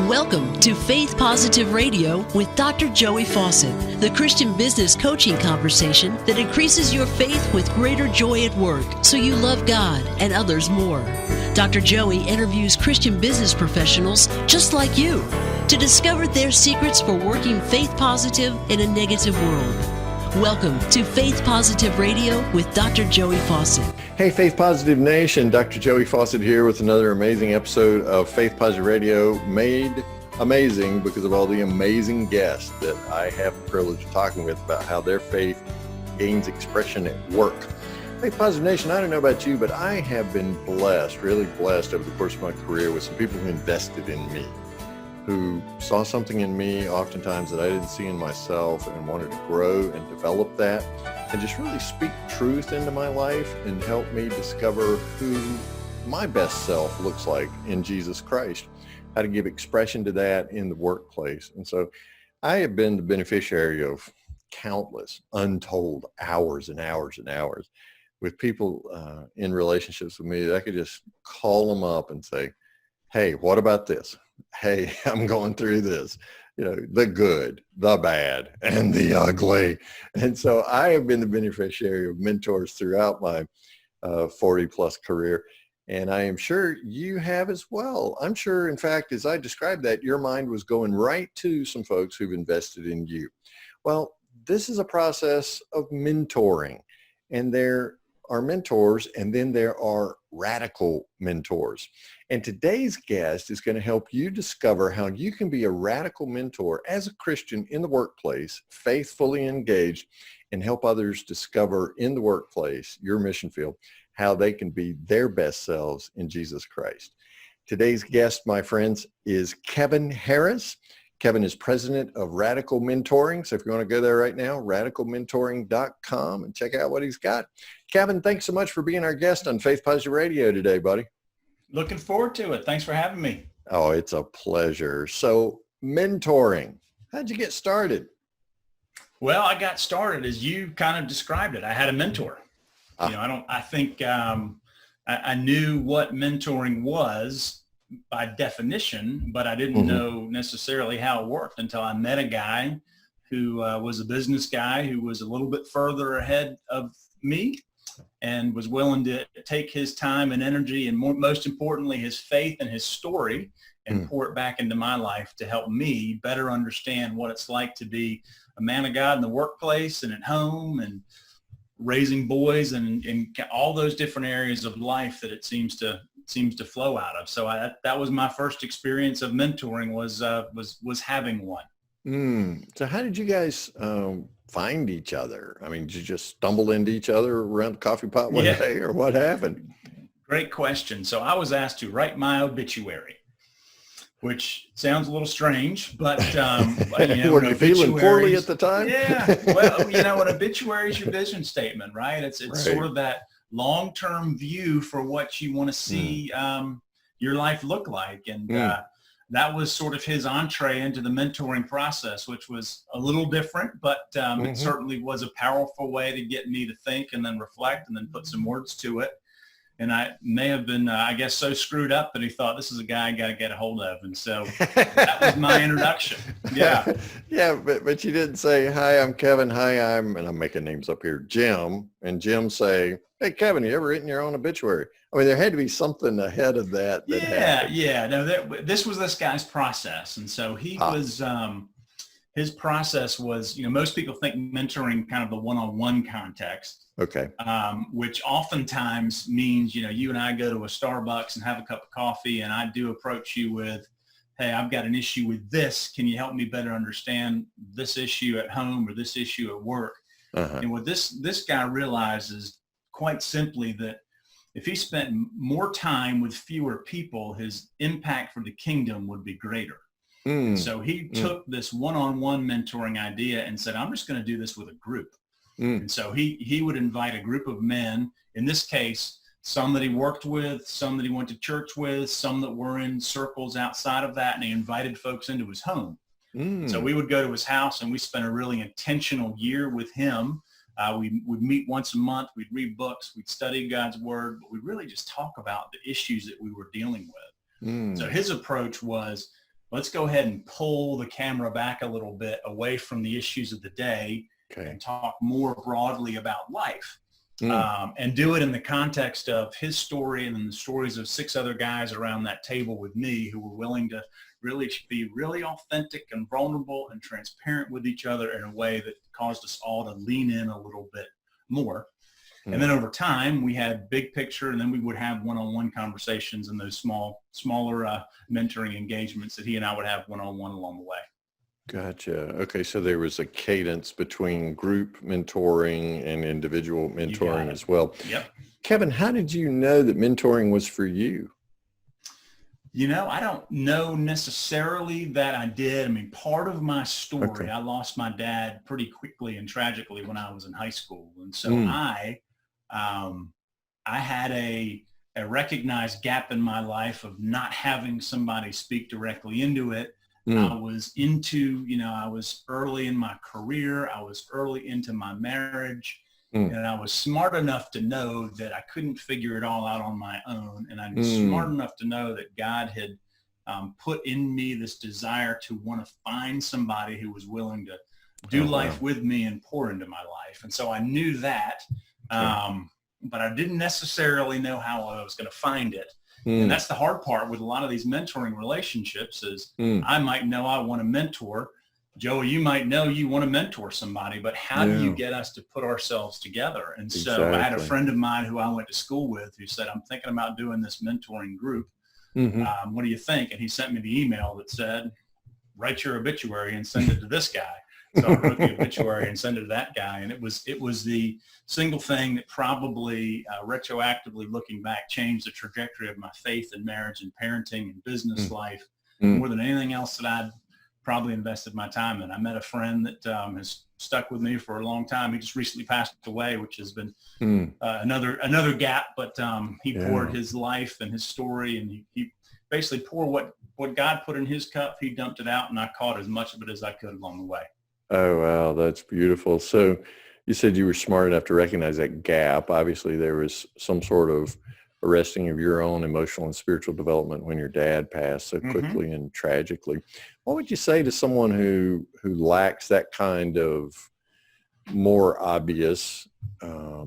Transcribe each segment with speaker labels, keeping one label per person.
Speaker 1: Welcome to Faith Positive Radio with Dr. Joey Fawcett, the Christian business coaching conversation that increases your faith with greater joy at work so you love God and others more. Dr. Joey interviews Christian business professionals just like you to discover their secrets for working faith positive in a negative world. Welcome to Faith Positive Radio with Dr. Joey Fawcett.
Speaker 2: Hey, Faith Positive Nation. Dr. Joey Fawcett here with another amazing episode of Faith Positive Radio, made amazing because of all the amazing guests that I have the privilege of talking with about how their faith gains expression at work. Faith Positive Nation, I don't know about you, but I have been blessed, really blessed over the course of my career with some people who invested in me, who saw something in me oftentimes that I didn't see in myself and wanted to grow and develop that and just really speak truth into my life and help me discover who my best self looks like in Jesus Christ, how to give expression to that in the workplace. And so I have been the beneficiary of countless, untold hours and hours and hours with people in relationships with me that I could just call them up and say, hey, what about this? Hey, I'm going through this, the good, the bad, and the ugly. And so I have been the beneficiary of mentors throughout my 40 plus career. And I am sure you have as well. I'm sure, in fact, as I described that, your mind was going right to some folks who've invested in you. Well, this is a process of mentoring, and there are mentors, and then there are radical mentors. And today's guest is going to help you discover how you can be a radical mentor as a Christian in the workplace, faithfully engaged, and help others discover in the workplace, your mission field, how they can be their best selves in Jesus Christ. Today's guest, my friends, is Kevin Harris. Kevin is president of Radical Mentoring. So if you want to go there right now, radicalmentoring.com and check out what he's got. Kevin, thanks so much for being our guest on Faith Positive Radio today, buddy.
Speaker 3: Looking forward to it. Thanks for having me.
Speaker 2: Oh, it's a pleasure. So mentoring, how'd you get started?
Speaker 3: Well, I got started as you kind of described it. I had a mentor. I think I knew what mentoring was by definition, but I didn't know necessarily how it worked until I met a guy who was a business guy who was a little bit further ahead of me and was willing to take his time and energy and most importantly, his faith and his story and pour it back into my life to help me better understand what it's like to be a man of God in the workplace and at home and raising boys and all those different areas of life that it seems to flow out of. So that was my first experience of mentoring was having one.
Speaker 2: So how did you guys find each other? I mean, did you just stumble into each other around the coffee pot one day, or what happened?
Speaker 3: Great question. So I was asked to write my obituary, which sounds a little strange, but
Speaker 2: were you feeling poorly at the time?
Speaker 3: Yeah. Well, an obituary is your vision statement, right? It's right. Sort of that long-term view for what you want to see your life look like. And that was sort of his entree into the mentoring process, which was a little different, but it certainly was a powerful way to get me to think and then reflect and then put some words to it. And I may have been, so screwed up that he thought this is a guy I got to get a hold of. And so that was my introduction. Yeah.
Speaker 2: Yeah, but you didn't say, hi, I'm Kevin. Hi, and I'm making names up here, Jim. And Jim say, hey, Kevin, you ever written your own obituary? I mean, there had to be something ahead of that.
Speaker 3: No, this was this guy's process. And so he was, his process was, most people think mentoring kind of the one-on-one context.
Speaker 2: Okay.
Speaker 3: Which oftentimes means, you and I go to a Starbucks and have a cup of coffee and I do approach you with, hey, I've got an issue with this. Can you help me better understand this issue at home or this issue at work? And what this guy realizes quite simply that if he spent more time with fewer people, his impact for the kingdom would be greater. And so he took this one-on-one mentoring idea and said, I'm just going to do this with a group. And so he would invite a group of men, in this case, some that he worked with, some that he went to church with, some that were in circles outside of that, and he invited folks into his home. So we would go to his house and we spent a really intentional year with him. We'd meet once a month, we'd read books, we'd study God's word, but we'd really just talk about the issues that we were dealing with. So his approach was, let's go ahead and pull the camera back a little bit away from the issues of the day and talk more broadly about life. And do it in the context of his story and then the stories of 6 other guys around that table with me who were willing to really be really authentic and vulnerable and transparent with each other in a way that caused us all to lean in a little bit more. And then over time, we had big picture, and then we would have one-on-one conversations and those smaller mentoring engagements that he and I would have one-on-one along the way.
Speaker 2: Gotcha. Okay, so there was a cadence between group mentoring and individual mentoring as well.
Speaker 3: Yep.
Speaker 2: Kevin, how did you know that mentoring was for you?
Speaker 3: I don't know necessarily that I did. I mean, part of my story, I lost my dad pretty quickly and tragically when I was in high school. And so I had a recognized gap in my life of not having somebody speak directly into it. I was I was early in my career. I was early into my marriage. And I was smart enough to know that I couldn't figure it all out on my own. And I was smart enough to know that God had put in me this desire to want to find somebody who was willing to do life with me and pour into my life. And so I knew that, but I didn't necessarily know how I was going to find it. And that's the hard part with a lot of these mentoring relationships is I might know I want to mentor. Joey, you might know you want to mentor somebody, but how do you get us to put ourselves together? And so I had a friend of mine who I went to school with who said, I'm thinking about doing this mentoring group. What do you think? And he sent me the email that said, write your obituary and send it to this guy. So I wrote the obituary and sent it to that guy. And it was the single thing that probably retroactively looking back changed the trajectory of my faith in marriage and parenting and business life more than anything else that I'd probably invested my time in. I met a friend that has stuck with me for a long time. He just recently passed away, which has been another gap, but he poured his life and his story, and he basically poured what God put in his cup. He dumped it out, and I caught as much of it as I could along the way.
Speaker 2: Oh, wow. That's beautiful. So you said you were smart enough to recognize that gap. Obviously, there was some sort of arresting of your own emotional and spiritual development when your dad passed so quickly and tragically. What would you say to someone who lacks that kind of more obvious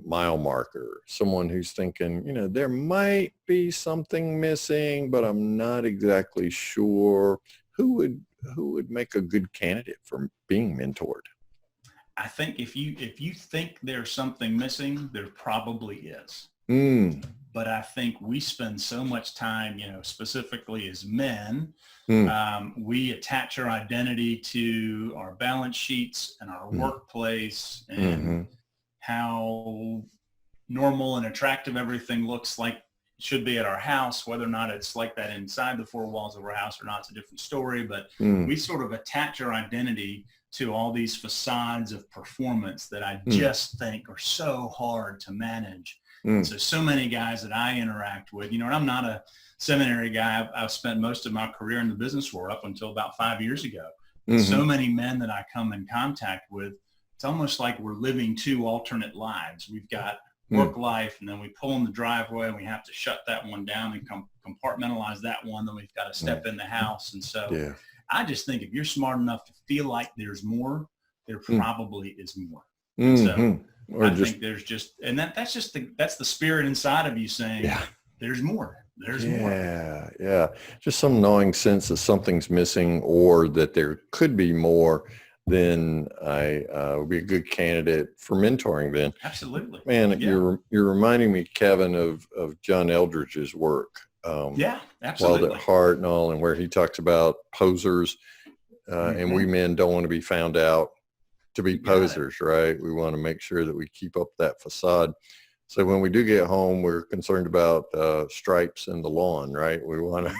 Speaker 2: mile marker, someone who's thinking, there might be something missing, but I'm not exactly sure? Who would make a good candidate for being mentored?
Speaker 3: I think if you think there's something missing, there probably is. But I think we spend so much time, specifically as men, we attach our identity to our balance sheets and our workplace and how normal and attractive everything looks like it should be at our house. Whether or not it's like that inside the 4 walls of our house or not, it's a different story. But we sort of attach our identity to all these facades of performance that I just think are so hard to manage. So many guys that I interact with, and I'm not a seminary guy. I've spent most of my career in the business world up until about 5 years ago. So many men that I come in contact with, it's almost like we're living 2 alternate lives. We've got work life, and then we pull in the driveway and we have to shut that one down and compartmentalize that one. Then we've got to step in the house. And so I just think if you're smart enough to feel like there's more, there probably is more. So I think there's just, and that's the spirit inside of you saying, there's more. There's more.
Speaker 2: Yeah. Just some gnawing sense that something's missing or that there could be more. Then I would be a good candidate for mentoring then.
Speaker 3: Absolutely.
Speaker 2: Man, you're reminding me, Kevin, of John Eldridge's work.
Speaker 3: Absolutely.
Speaker 2: Wild at Heart and all, and where he talks about posers, and we men don't want to be found out to be posers, right? We want to make sure that we keep up that facade. So when we do get home, we're concerned about stripes in the lawn, right? We want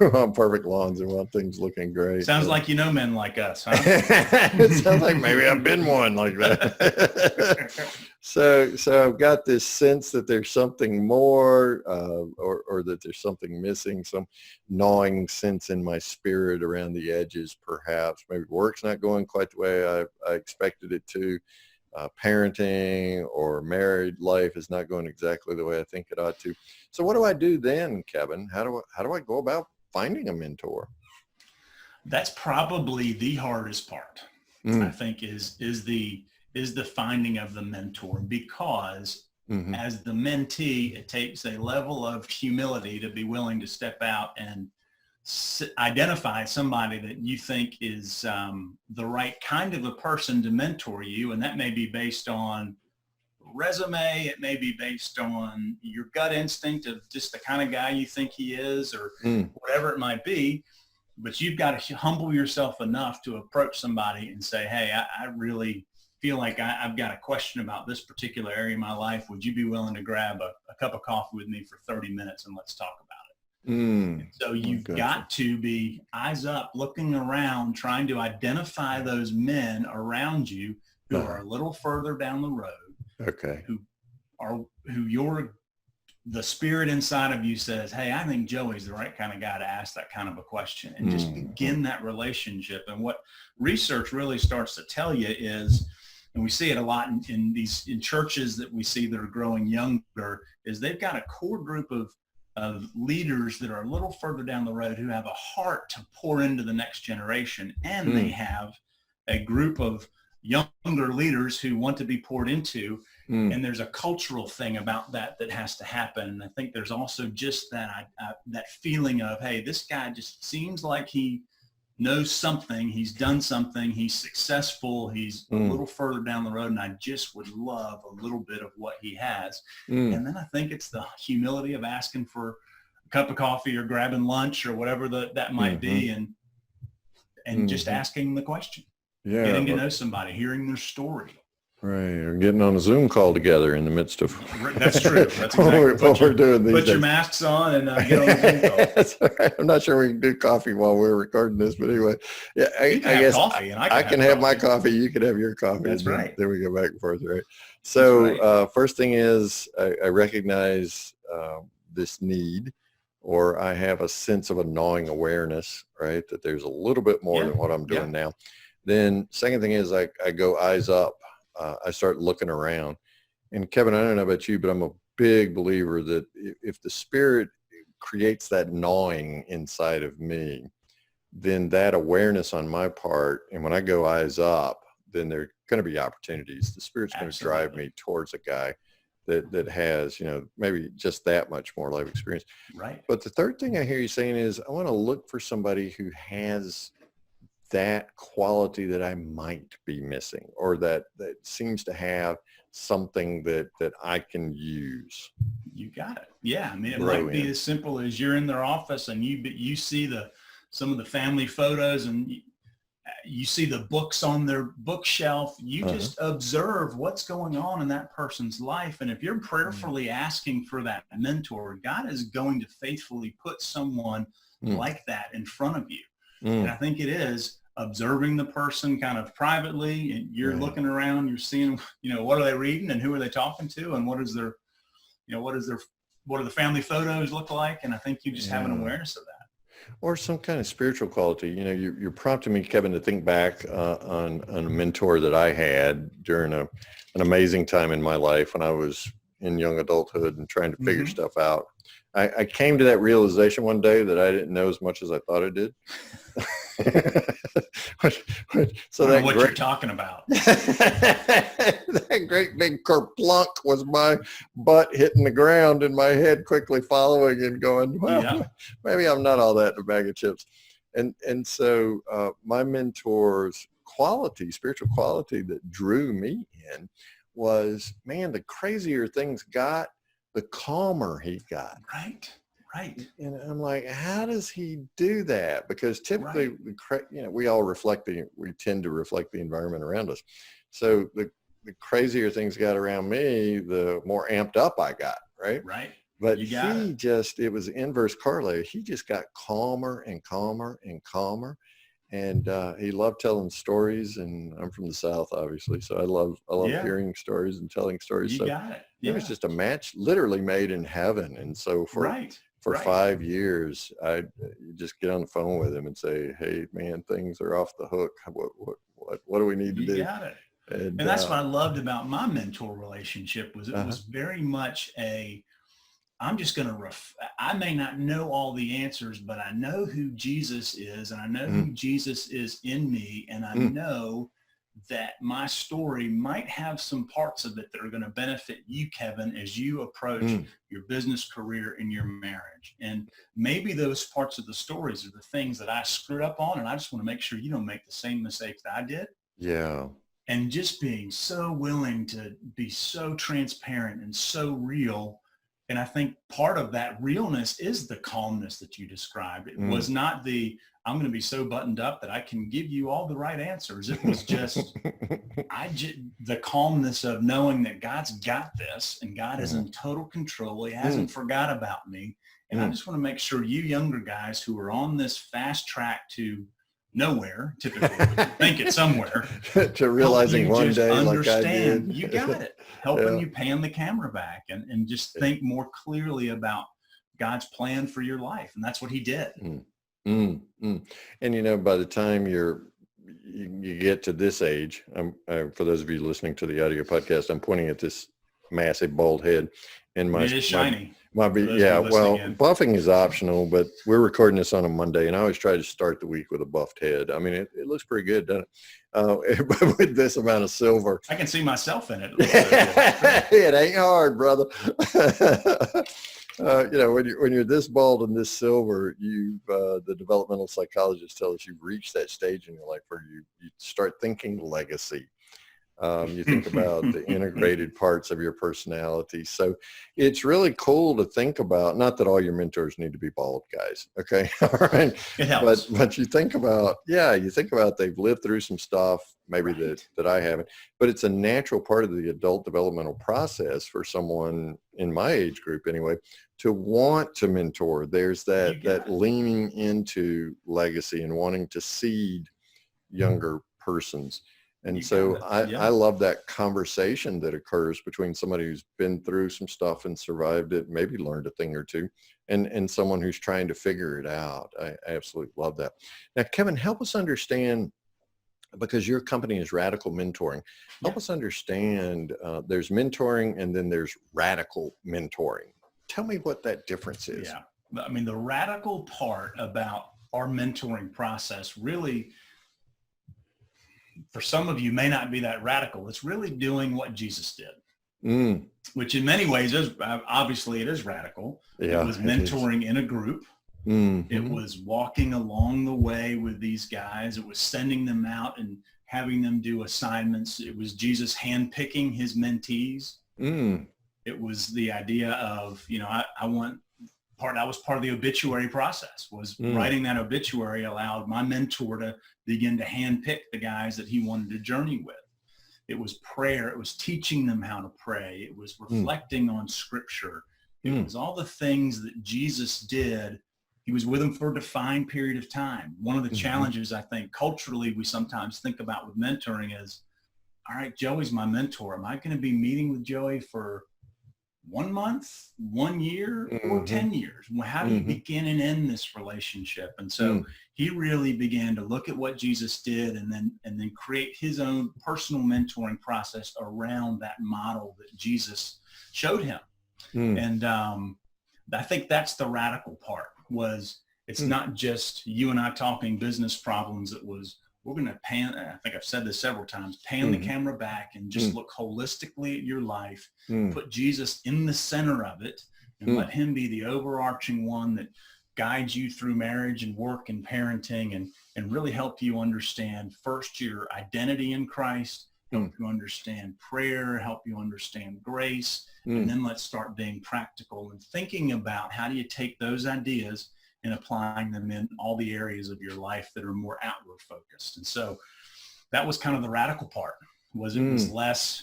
Speaker 2: we want perfect lawns and want things looking great.
Speaker 3: Sounds like men like us, huh?
Speaker 2: It sounds like maybe I've been one like that. So I've got this sense that there's something more, or that there's something missing, some gnawing sense in my spirit around the edges, perhaps. Maybe work's not going quite the way I expected it to. Parenting or married life is not going exactly the way I think it ought to. So what do I do then, Kevin? How do I go about finding a mentor?
Speaker 3: That's probably the hardest part. I think is the finding of the mentor, because as the mentee, it takes a level of humility to be willing to step out and identify somebody that you think is the right kind of a person to mentor you. And that may be based on resume. It may be based on your gut instinct of just the kind of guy you think he is, or whatever it might be. But you've got to humble yourself enough to approach somebody and say, hey, I really feel like I've got a question about this particular area of my life. Would you be willing to grab a cup of coffee with me for 30 minutes and let's talk about it? So you've got to be eyes up, looking around, trying to identify those men around you who are a little further down the road, who the spirit inside of you says, hey, I think Joey's the right kind of guy to ask that kind of a question, and just begin that relationship. And what research really starts to tell you is, and we see it a lot in churches that we see that are growing younger, is they've got a core group of leaders that are a little further down the road who have a heart to pour into the next generation. And they have a group of younger leaders who want to be poured into. And there's a cultural thing about that has to happen. And I think there's also just that feeling of, hey, this guy just seems like he knows something, he's done something, he's successful, he's a little further down the road, and I just would love a little bit of what he has. And then I think it's the humility of asking for a cup of coffee or grabbing lunch or whatever that might be, and just asking the question, getting to know somebody, hearing their story.
Speaker 2: Right, or getting on a Zoom call together in the midst of.
Speaker 3: That's true. That's exactly
Speaker 2: what we're doing these days.
Speaker 3: Put your masks on and get on a Zoom call.
Speaker 2: That's right. I'm not sure we can do coffee while we're recording this, but anyway, yeah, I guess
Speaker 3: coffee and
Speaker 2: I can have my coffee. You can have your coffee.
Speaker 3: That's right.
Speaker 2: Then we go back and forth, right? So first thing is I recognize this need, or I have a sense of a gnawing awareness, right, that there's a little bit more than what I'm doing now. Then second thing is I go eyes up. I start looking around. And Kevin, I don't know about you, but I'm a big believer that if the Spirit creates that gnawing inside of me, then that awareness on my part, and when I go eyes up, then there are going to be opportunities. The Spirit's going to drive me towards a guy that has, maybe just that much more life experience.
Speaker 3: Right.
Speaker 2: But the third thing I hear you saying is I want to look for somebody who has that quality that I might be missing, or that seems to have something that I can use.
Speaker 3: You got it. Yeah. I mean, it might be as simple as you're in their office and you see some of the family photos, and you see the books on their bookshelf. You just observe what's going on in that person's life. And if you're prayerfully asking for that mentor, God is going to faithfully put someone like that in front of you. And I think it is observing the person kind of privately, and you're looking around, you're seeing, what are they reading and who are they talking to, and what do the family photos look like? And I think you just have an awareness of that.
Speaker 2: Or some kind of spiritual quality. You're prompting me, Kevin, to think back on a mentor that I had during an amazing time in my life when I was in young adulthood and trying to figure stuff out. I came to that realization one day that I didn't know as much as I thought I did.
Speaker 3: So I don't know what you're talking about.
Speaker 2: That great big kerplunk was my butt hitting the ground and my head quickly following and going, well, maybe I'm not all that in a bag of chips. And so my mentor's quality, spiritual quality that drew me in was, man, the crazier things got, the calmer he got.
Speaker 3: Right.
Speaker 2: And I'm like, how does he do that? Because typically, we all we tend to reflect the environment around us. So the crazier things got around me, the more amped up I got, right?
Speaker 3: Right.
Speaker 2: But it was inverse correlated. He just got calmer and calmer and calmer. And he loved telling stories, and I'm from the South, obviously, so I love hearing stories and telling stories.
Speaker 3: You got it. Yeah.
Speaker 2: It was just a match literally made in heaven. And so for 5 years, I just get on the phone with him and say, "Hey, man, things are off the hook. What do we need to do?"
Speaker 3: You got it. And that's what I loved about my mentor relationship was it was very much I'm just going to, I may not know all the answers, but I know who Jesus is, and I know who Jesus is in me. And I know that my story might have some parts of it that are going to benefit you, Kevin, as you approach your business career and your marriage. And maybe those parts of the stories are the things that I screwed up on. And I just want to make sure you don't make the same mistakes that I did.
Speaker 2: Yeah.
Speaker 3: And just being so willing to be so transparent and so real. And I think part of that realness is the calmness that you described. It was not I'm going to be so buttoned up that I can give you all the right answers. It was just, the calmness of knowing that God's got this and God is in total control. He hasn't forgot about me. And I just want to make sure you younger guys who are on this fast track to nowhere, typically, but you think it's somewhere,
Speaker 2: to realizing one day like I did.
Speaker 3: You got it. Helping you pan the camera back and just think more clearly about God's plan for your life. And that's what he did.
Speaker 2: And, by the time you get to this age, for those of you listening to the audio podcast, I'm pointing at this massive bald head. And it is
Speaker 3: shiny.
Speaker 2: Buffing is optional, but we're recording this on a Monday, and I always try to start the week with a buffed head. I mean, it looks pretty good, doesn't it? But with this amount of silver.
Speaker 3: I can see myself in it.
Speaker 2: It ain't hard, brother. When you're this bald and this silver, the developmental psychologists tell us you've reached that stage in your life where you start thinking legacy. You think about the integrated parts of your personality. So it's really cool to think about, not that all your mentors need to be bald guys. Okay. All right.
Speaker 3: It helps.
Speaker 2: But you think about they've lived through some stuff, maybe that I haven't, but it's a natural part of the adult developmental process for someone in my age group anyway, to want to mentor. There's that leaning into legacy and wanting to seed younger persons. And so I love that conversation that occurs between somebody who's been through some stuff and survived it, maybe learned a thing or two, and someone who's trying to figure it out. I absolutely love that. Now, Kevin, help us understand, because your company is Radical Mentoring. Help us understand, there's mentoring and then there's radical mentoring. Tell me what that difference is.
Speaker 3: Yeah. I mean, the radical part about our mentoring process really, for some of you, may not be that radical. It's really doing what Jesus did, which in many ways is, obviously it is radical.
Speaker 2: Yeah,
Speaker 3: it was mentoring in a group. It was walking along the way with these guys. It was sending them out and having them do assignments. It was Jesus handpicking his mentees. It was the idea of, that was part of the obituary process, was writing that obituary allowed my mentor to begin to handpick the guys that he wanted to journey with. It was prayer. It was teaching them how to pray. It was reflecting on scripture. It was all the things that Jesus did. He was with them for a defined period of time. One of the challenges, I think, culturally, we sometimes think about with mentoring is, all right, Joey's my mentor. Am I going to be meeting with Joey for 1 month, 1 year, or 10 years? How do you begin and end this relationship? And so he really began to look at what Jesus did and then create his own personal mentoring process around that model that Jesus showed him. And I think that's the radical part, was it's not just you and I talking business problems. It was, we're going to pan, I think I've said this several times, pan the camera back and just look holistically at your life, put Jesus in the center of it, and let him be the overarching one that guides you through marriage and work and parenting, and really help you understand first your identity in Christ, help you understand prayer, help you understand grace, and then let's start being practical and thinking about how do you take those ideas and applying them in all the areas of your life that are more outward focused. And so that was kind of the radical part, was it was less,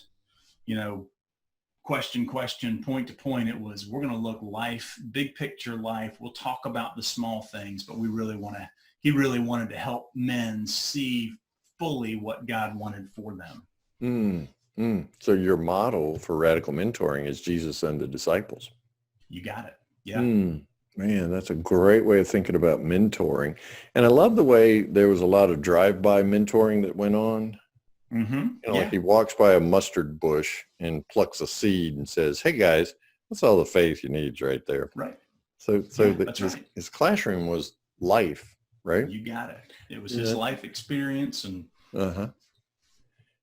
Speaker 3: question, point to point. It was, we're going to look life, big picture life. We'll talk about the small things, but he really wanted to help men see fully what God wanted for them.
Speaker 2: So your model for radical mentoring is Jesus and the disciples.
Speaker 3: You got it. Yeah.
Speaker 2: Man, that's a great way of thinking about mentoring. And I love the way there was a lot of drive-by mentoring that went on. Like he walks by a mustard bush and plucks a seed and says, hey guys, That's all the faith you need right there.
Speaker 3: Right.
Speaker 2: So
Speaker 3: That's right.
Speaker 2: his classroom was life, right?
Speaker 3: You got it. It was his life experience and
Speaker 2: Uh-huh.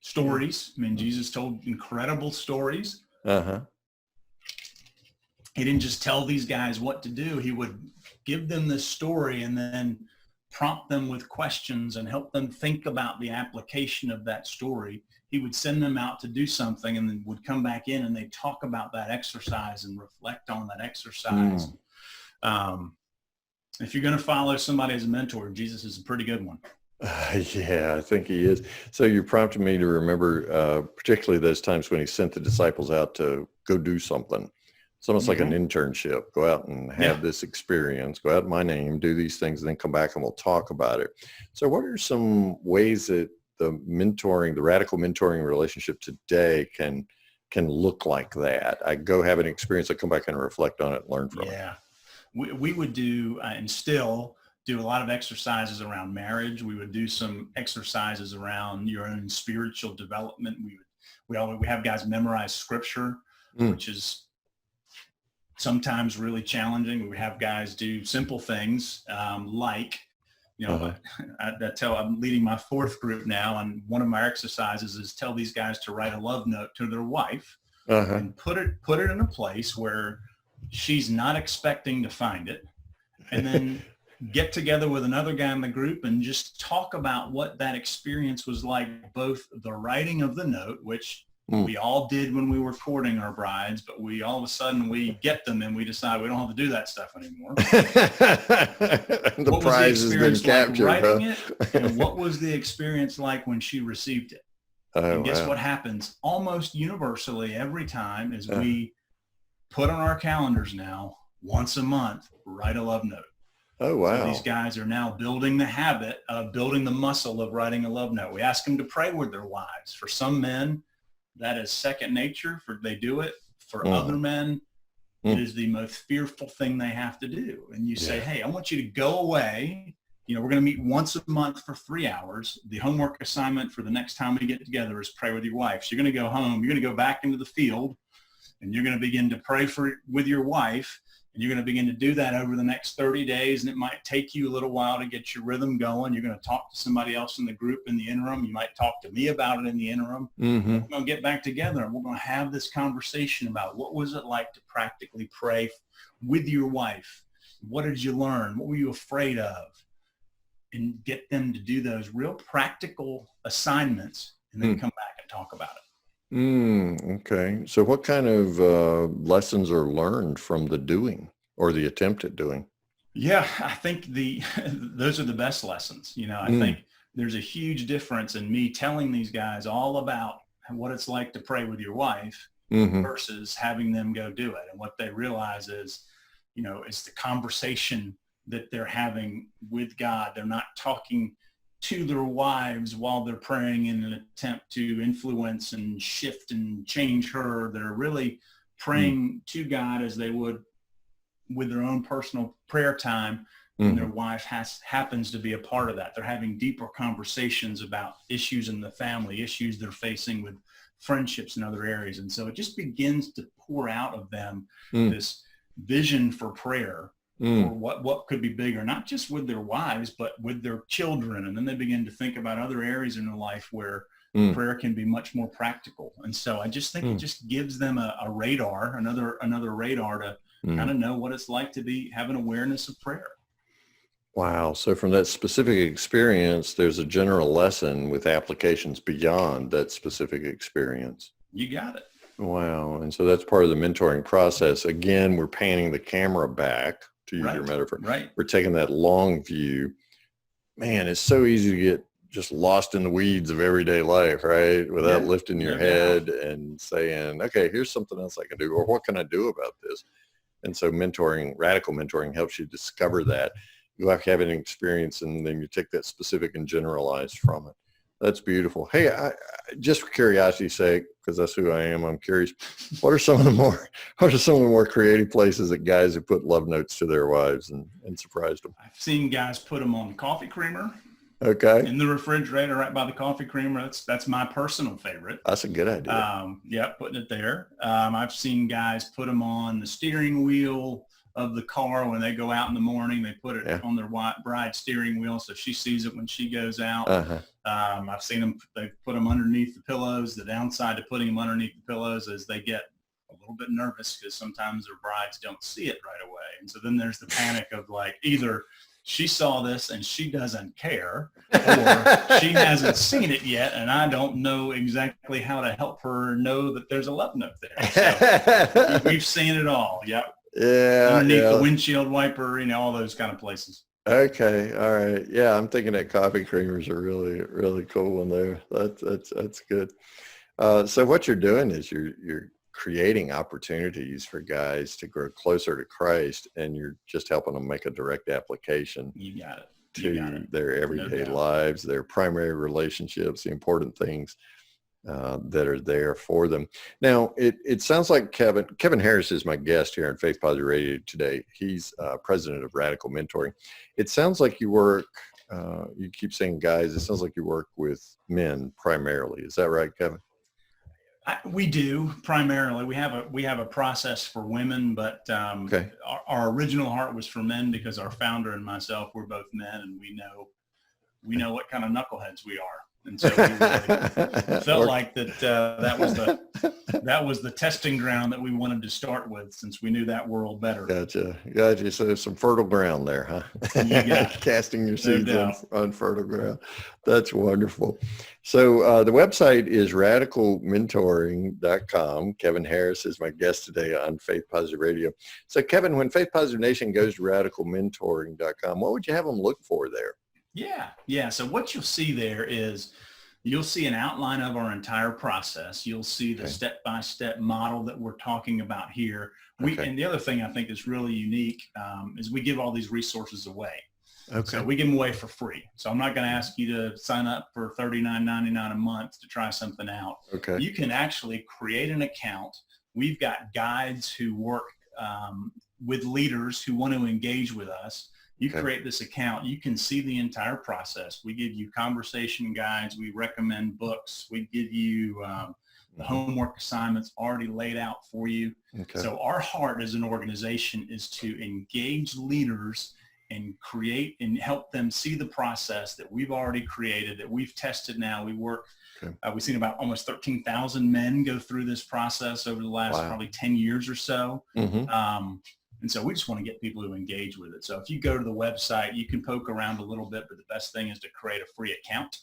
Speaker 3: stories. I mean, Jesus told incredible stories.
Speaker 2: Uh-huh.
Speaker 3: He didn't just tell these guys what to do. He would give them this story and then prompt them with questions and help them think about the application of that story. He would send them out to do something and then would come back in and they'd talk about that exercise and reflect on that exercise. If you're going to follow somebody as a mentor, Jesus is a pretty good one.
Speaker 2: Yeah, I think he is. So you prompted me to remember particularly those times when he sent the disciples out to go do something. It's almost like an internship. Go out and have this experience. Go out in my name, do these things, and then come back and we'll talk about it. So what are some ways that the radical mentoring relationship today can look like that? I go have an experience, I come back and reflect on it and learn from it.
Speaker 3: Yeah. We would do and still do a lot of exercises around marriage. We would do some exercises around your own spiritual development. We have guys memorize scripture, which is sometimes really challenging. We have guys do simple things like, I'm leading my fourth group now, and one of my exercises is tell these guys to write a love note to their wife and put it in a place where she's not expecting to find it, and then get together with another guy in the group and just talk about what that experience was like, both the writing of the note, which we all did when we were courting our brides, but we all of a sudden we get them and we decide we don't have to do that stuff anymore.
Speaker 2: The prize has been captured.
Speaker 3: Writing it, and what was the experience like when she received it? And guess what happens almost universally every time is we put on our calendars now, once a month, write a love note.
Speaker 2: Oh, wow.
Speaker 3: So these guys are now building the habit of building the muscle of writing a love note. We ask them to pray with their wives. For some men, that is second nature. They do it. For other men, it is the most fearful thing they have to do. And you say, hey, I want you to go away. We're going to meet once a month for 3 hours. The homework assignment for the next time we get together is pray with your wife. So you're going to go home. You're going to go back into the field, and you're going to begin to pray with your wife. And you're going to begin to do that over the next 30 days. And it might take you a little while to get your rhythm going. You're going to talk to somebody else in the group in the interim. You might talk to me about it in the interim. We're going to get back together and we're going to have this conversation about what was it like to practically pray with your wife? What did you learn? What were you afraid of? And get them to do those real practical assignments and then come back and talk about it.
Speaker 2: Okay. So what kind of lessons are learned from the doing or the attempt at doing?
Speaker 3: Yeah, I think those are the best lessons. I think there's a huge difference in me telling these guys all about what it's like to pray with your wife versus having them go do it. And what they realize is, it's the conversation that they're having with God. They're not talking to their wives while they're praying in an attempt to influence and shift and change her. They're really praying to God as they would with their own personal prayer time, and their wife happens to be a part of that. They're having deeper conversations about issues in the family, issues they're facing with friendships and other areas. And so it just begins to pour out of them this vision for prayer. Or what could be bigger, not just with their wives, but with their children. And then they begin to think about other areas in their life where prayer can be much more practical. And so I just think it just gives them a radar, another radar to kind of know what it's like to have an awareness of prayer.
Speaker 2: Wow. So from that specific experience, there's a general lesson with applications beyond that specific experience.
Speaker 3: You got it.
Speaker 2: Wow. And so that's part of the mentoring process. Again, we're panning the camera back, to use your metaphor.
Speaker 3: Right.
Speaker 2: We're taking that long view. Man, it's so easy to get just lost in the weeds of everyday life, right? Without lifting your head and saying, okay, here's something else I can do, or what can I do about this? And so radical mentoring helps you discover that. You have an experience, and then you take that specific and generalize from it. That's beautiful. Hey, just for curiosity's sake, because that's who I am, I'm curious. What are some of the more creative places that guys have put love notes to their wives and surprised them?
Speaker 3: I've seen guys put them on coffee creamer.
Speaker 2: Okay.
Speaker 3: in the refrigerator right by the coffee creamer. That's my personal favorite.
Speaker 2: That's a good idea.
Speaker 3: Yeah, putting it there. I've seen guys put them on the steering wheel of the car when they go out in the morning. They put it
Speaker 2: Yeah.
Speaker 3: on their bride's steering wheel so she sees it when she goes out.
Speaker 2: Uh-huh.
Speaker 3: I've seen them, they put them underneath the pillows. The downside to putting them underneath the pillows is they get a little bit nervous because sometimes their brides don't see it right away. And so then there's the panic of like, either she saw this and she doesn't care, or she hasn't seen it yet and I don't know exactly how to help her know that there's a love note there. So we've seen it all. Yep.
Speaker 2: Yeah.
Speaker 3: Underneath the windshield wiper, all those kind of places.
Speaker 2: Okay. All right. Yeah. I'm thinking that coffee creamers are really, really cool one there. That's good. So what you're doing is you're creating opportunities for guys to grow closer to Christ, and you're just helping them make a direct application
Speaker 3: You got it.
Speaker 2: to their everyday lives, their primary relationships, the important things that are there for them. Now, it sounds like Kevin Harris is my guest here on Faith Positive Radio today. He's president of Radical Mentoring. It sounds like you work, you keep saying guys, it sounds like you work with men primarily. Is that right, Kevin?
Speaker 3: We do primarily. We have a process for women, but our original heart was for men because our founder and myself were both men, and we know what kind of knuckleheads we are. And so we really felt like that was the testing ground that we wanted to start with, since we knew that world better.
Speaker 2: Gotcha. So there's some fertile ground there, huh?
Speaker 3: You got
Speaker 2: Casting your seeds on fertile ground. That's wonderful. So the website is radicalmentoring.com. Kevin Harris is my guest today on Faith Positive Radio. So Kevin, when Faith Positive Nation goes to radicalmentoring.com, what would you have them look for there?
Speaker 3: Yeah. So what you'll see there is you'll see an outline of our entire process. You'll see the step-by-step model that we're talking about here. And the other thing I think is really unique is we give all these resources away. So we give them away for free. So I'm not going to ask you to sign up for $39.99 a month to try something out. You can actually create an account. We've got guides who work with leaders who want to engage with us. You create this account, you can see the entire process. We give you conversation guides. We recommend books. We give you the homework assignments already laid out for you. So our heart as an organization is to engage leaders and create and help them see the process that we've already created, that we've tested now. We work, we've seen about almost 13,000 men go through this process over the last probably 10 years or so. And so we just want to get people to engage with it. So if you go to the website, you can poke around a little bit, but the best thing is to create a free account,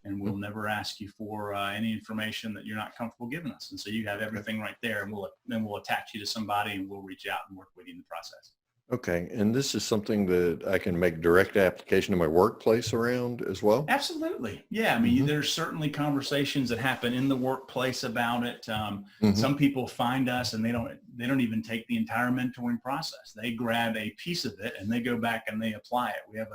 Speaker 3: and we'll never ask you for any information that you're not comfortable giving us. And so you have everything right there, and we'll attach you to somebody, and we'll reach out and work with you in the process. Okay.
Speaker 2: And this is something that I can make direct application to my workplace around as well?
Speaker 3: Absolutely. Yeah. I mean, there's certainly conversations that happen in the workplace about it. Some people find us and they don't even take the entire mentoring process. They grab a piece of it and they go back and they apply it. We have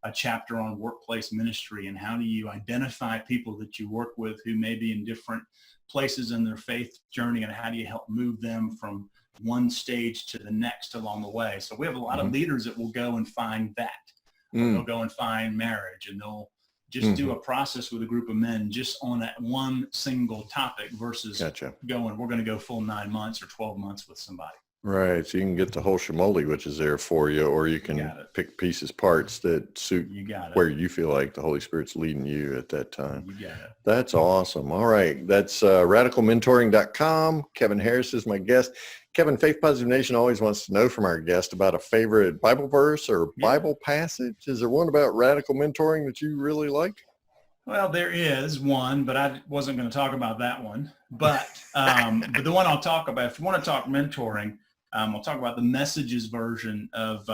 Speaker 3: a chapter on workplace ministry and how do you identify people that you work with who may be in different places in their faith journey, and how do you help move them from one stage to the next along the way. So we have a lot of leaders that will go and find that. They'll go and find marriage, and they'll just do a process with a group of men just on that one single topic versus we're going to go full 9 months or 12 months with somebody. Right.
Speaker 2: So you can get the whole shamoli, which is there for you, or you can pick pieces, parts that suit where you feel like the Holy Spirit's leading you at that time.
Speaker 3: You got it.
Speaker 2: That's awesome. All right. That's radicalmentoring.com. Kevin Harris is my guest. Kevin, Faith Positive Nation always wants to know from our guest about a favorite Bible verse or Bible passage. Is there one about radical mentoring that you really like?
Speaker 3: Well, there is one, but I wasn't going to talk about that one. But but the one I'll talk about, if you want to talk mentoring, I'll talk about the Message's version of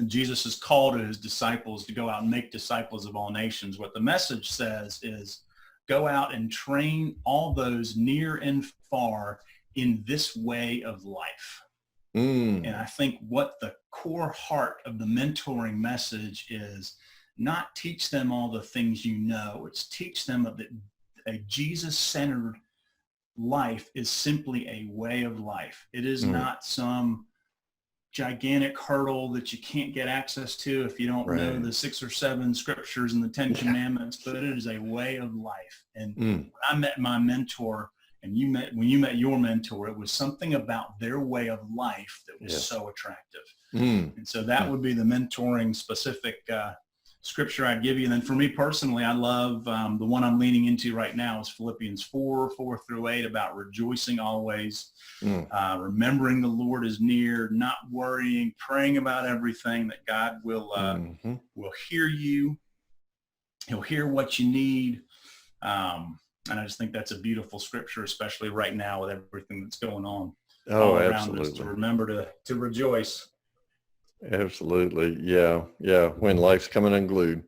Speaker 3: Jesus' call to his disciples to go out and make disciples of all nations. What the Message says is, go out and train all those near and far in this way of life. And I think what the core heart of the mentoring message is, not teach them all the things you know. It's teach them that a Jesus-centered life is simply a way of life. It is not some gigantic hurdle that you can't get access to if you don't know the 6 or 7 scriptures and the 10 commandments, but it is a way of life. And when I met my mentor, and when you met your mentor, it was something about their way of life that was so attractive. And so that would be the mentoring specific scripture I'd give you. And then for me personally, I love the one I'm leaning into right now is Philippians 4:4-8, about rejoicing always, remembering the Lord is near, not worrying, praying about everything, that God will hear you. He'll hear what you need. And I just think that's a beautiful scripture, especially right now with everything that's going on all around us, to remember to rejoice.
Speaker 2: Absolutely. Yeah. Yeah. When life's coming unglued,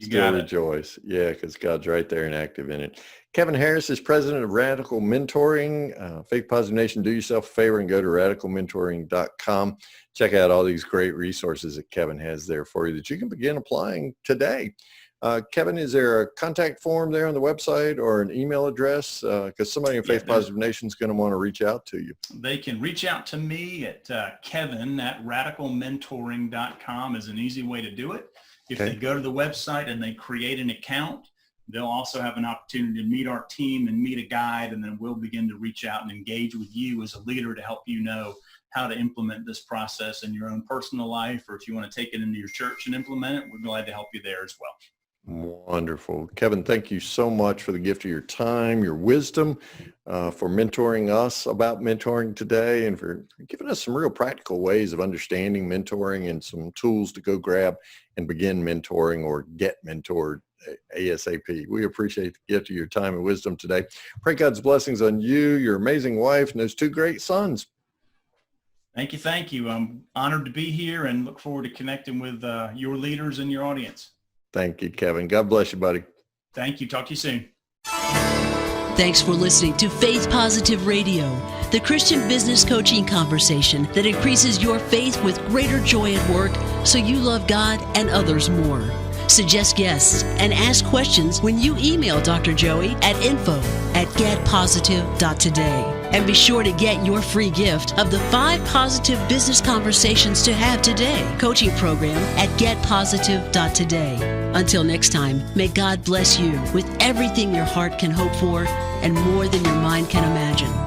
Speaker 2: still rejoice. Yeah. Because God's right there and active in it. Kevin Harris is president of Radical Mentoring. Faith Positive Nation, do yourself a favor and go to radicalmentoring.com. Check out all these great resources that Kevin has there for you that you can begin applying today. Kevin, is there a contact form there on the website or an email address? Because somebody in Faith Positive Nation is going to want to reach out to you.
Speaker 3: They can reach out to me at kevin@radicalmentoring.com is an easy way to do it. If they go to the website and they create an account, they'll also have an opportunity to meet our team and meet a guide, and then we'll begin to reach out and engage with you as a leader to help you know how to implement this process in your own personal life, or if you want to take it into your church and implement it, we're glad to help you there as well.
Speaker 2: Wonderful. Kevin, thank you so much for the gift of your time, your wisdom, for mentoring us about mentoring today, and for giving us some real practical ways of understanding mentoring and some tools to go grab and begin mentoring or get mentored ASAP. We appreciate the gift of your time and wisdom today. Pray God's blessings on you, your amazing wife, and those 2 great sons.
Speaker 3: Thank you. Thank you. I'm honored to be here and look forward to connecting with your leaders and your audience.
Speaker 2: Thank you, Kevin. God bless you, buddy.
Speaker 3: Thank you. Talk to you soon.
Speaker 1: Thanks for listening to Faith Positive Radio, the Christian business coaching conversation that increases your faith with greater joy at work so you love God and others more. Suggest guests and ask questions when you email Dr. Joey at info@getpositive.today. And be sure to get your free gift of the 5 positive business conversations to have today coaching program at getpositive.today. Until next time, may God bless you with everything your heart can hope for and more than your mind can imagine.